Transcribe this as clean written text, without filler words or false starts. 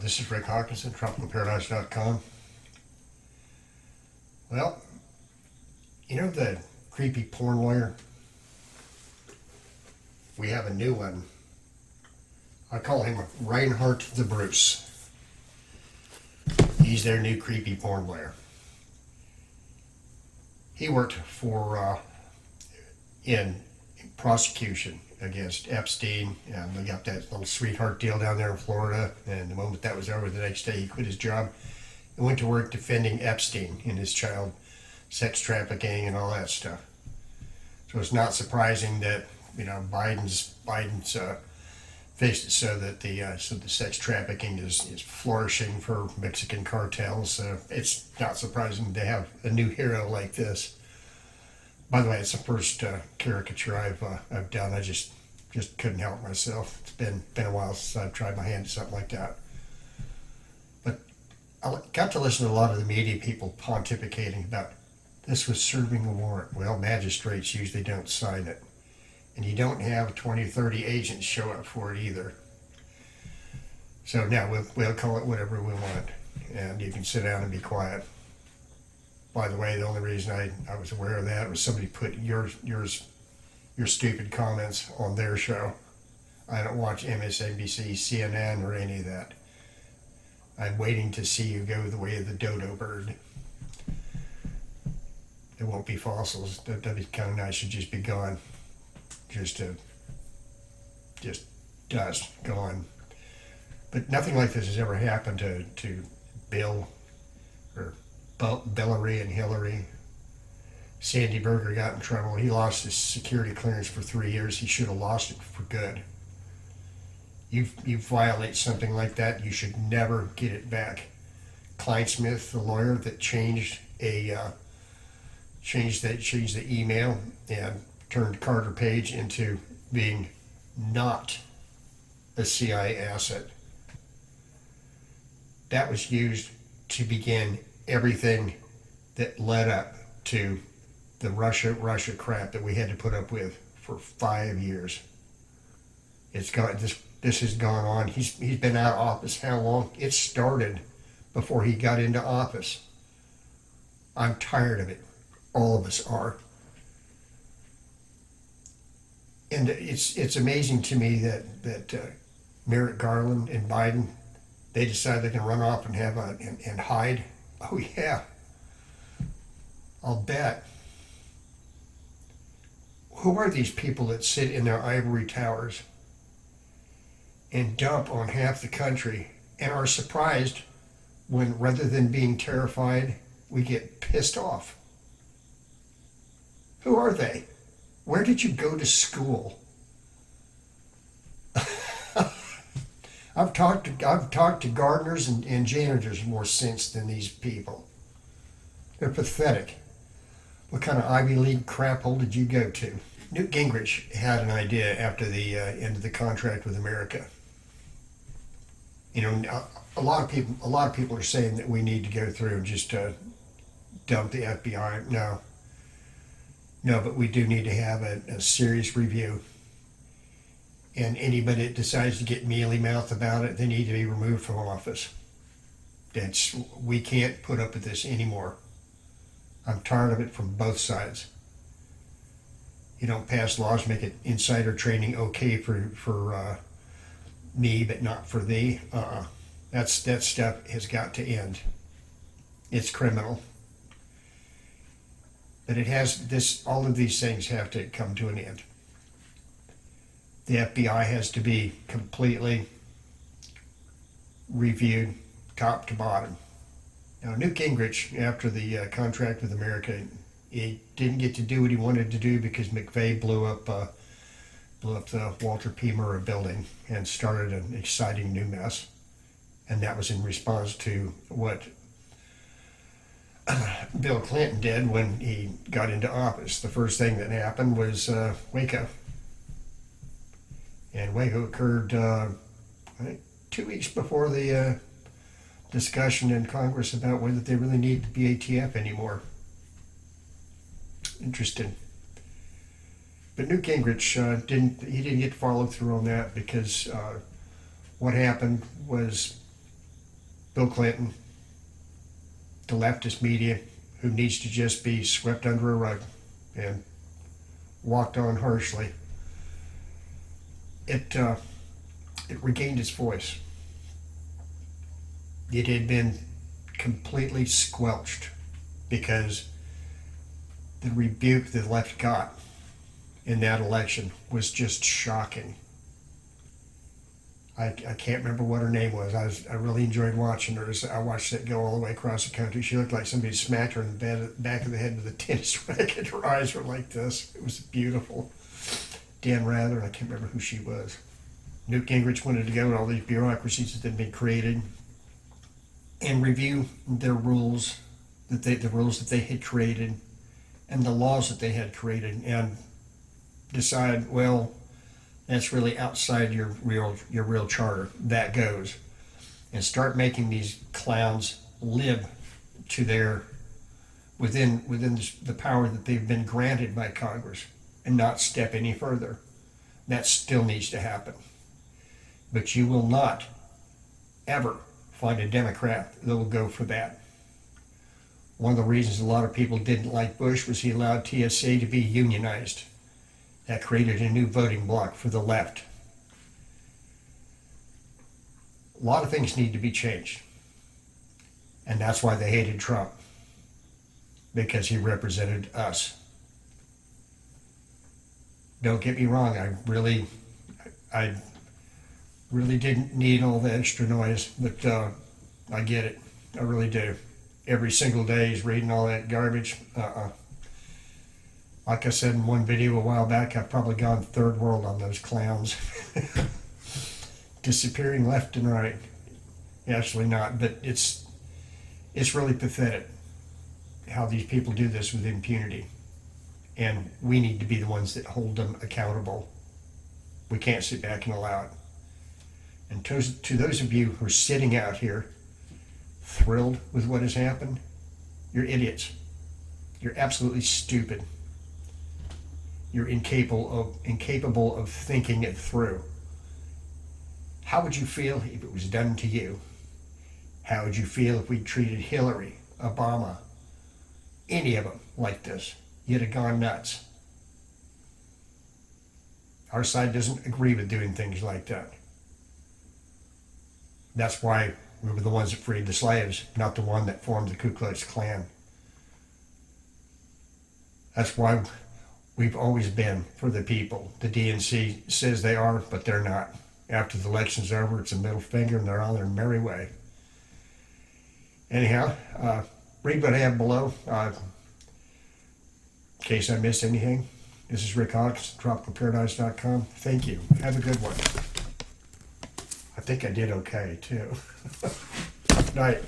This is Rick Hawkinson, TropicalParadise.com. Well, you know the creepy porn lawyer? We have a new one. I call him Reinhart the Bruce. He's their new creepy porn lawyer. He worked for in prosecution against Epstein, and they got that little sweetheart deal down there in Florida. And the moment that was over, the next day he quit his job and went to work defending Epstein in his child sex trafficking and all that stuff. So it's not surprising that Biden's fixed it so that the sex trafficking is flourishing for Mexican cartels. It's not surprising to have a new hero like this. By the way, it's the first caricature I've done. I just couldn't help myself. It's been a while since I've tried my hand at something like that. But I got to listen to a lot of the media people pontificating about this was serving a warrant. Well, magistrates usually don't sign it. And you don't have 20 or 30 agents show up for it either. So now we'll call it whatever we want. And you can sit down and be quiet. By the way, the only reason I was aware of that was somebody put your stupid comments on their show. I don't watch MSNBC, CNN, or any of that. I'm waiting to see you go the way of the dodo bird. There won't be fossils. That'd be kind of nice to just be gone. Just dust, gone. But nothing like this has ever happened to Bill or Billary and Hillary. Sandy Berger got in trouble. He lost his security clearance for 3 years. He should have lost it for good. You violate something like that, you should never get it back. Kleinsmith, the lawyer that changed the email and turned Carter Page into being not a CIA asset. That was used to begin everything that led up to the Russia crap that we had to put up with for 5 years. It's got this has gone on. He's been out of office how long? It started before he got into office. I'm tired of it. All of us are. And it's amazing to me that Merrick Garland and Biden, they decide they can run off and and hide. Oh yeah, I'll bet. Who are these people that sit in their ivory towers and dump on half the country and are surprised when, rather than being terrified, we get pissed off? Who are they? Where did you go to school? I've talked to gardeners and janitors more sense than these people. They're pathetic. What kind of Ivy League crap hole did you go to? Newt Gingrich had an idea after the end of the contract with America. A lot of people are saying that we need to go through and just dump the FBI. No, but we do need to have a serious review. And anybody that decides to get mealy-mouthed about it, they need to be removed from office. We can't put up with this anymore. I'm tired of it from both sides. You don't pass laws, make it insider trading okay for me, but not for thee. That stuff has got to end. It's criminal. But it has all of these things have to come to an end. The FBI has to be completely reviewed top to bottom. Now, Newt Gingrich, after the contract with America, he didn't get to do what he wanted to do because McVeigh blew up the Walter P. Murrah building and started an exciting new mess. And that was in response to what Bill Clinton did when he got into office. The first thing that happened was Waco. And Waco occurred 2 weeks before the discussion in Congress about whether they really need the ATF anymore. Interesting. But Newt Gingrich didn't get to follow through on that because what happened was Bill Clinton, the leftist media, who needs to just be swept under a rug and walked on harshly. It regained its voice. It had been completely squelched because the rebuke the left got in that election was just shocking. I can't remember what her name was. I really enjoyed watching her. I watched it go all the way across the country. She looked like somebody smacked her in the back of the head with a tennis racket. Her eyes were like this. It was beautiful. Dan Rather, I can't remember who she was. Newt Gingrich wanted to go to all these bureaucracies that had been created and review their rules, the rules that they had created and the laws that they had created, and decide, well, that's really outside your real charter. That goes. And start making these clowns live to their within the power that they've been granted by Congress and not step any further. That still needs to happen. But you will not ever find a Democrat that will go for that. One of the reasons a lot of people didn't like Bush was he allowed TSA to be unionized. That created a new voting bloc for the left. A lot of things need to be changed. And that's why they hated Trump. Because he represented us. Don't get me wrong, I really didn't need all the extra noise, but I get it. I really do. Every single day he's reading all that garbage. Like I said in one video a while back, I've probably gone third world on those clowns. Disappearing left and right. Actually not, but it's really pathetic how these people do this with impunity. And we need to be the ones that hold them accountable. We can't sit back and allow it. And to those of you who are sitting out here thrilled with what has happened, you're idiots. You're absolutely stupid. You're incapable of thinking it through. How would you feel if it was done to you? How would you feel if we treated Hillary, Obama, any of them like this? You'd have gone nuts. Our side doesn't agree with doing things like that. That's why we were the ones that freed the slaves, not the one that formed the Ku Klux Klan. That's why we've always been for the people. The DNC says they are, but they're not. After the election's over, it's a middle finger and they're on their merry way. Anyhow, read what I have below. In case I missed anything, this is Rick Hawkins, tropicalparadise.com. Thank you. Have a good one. I think I did okay, too. Night.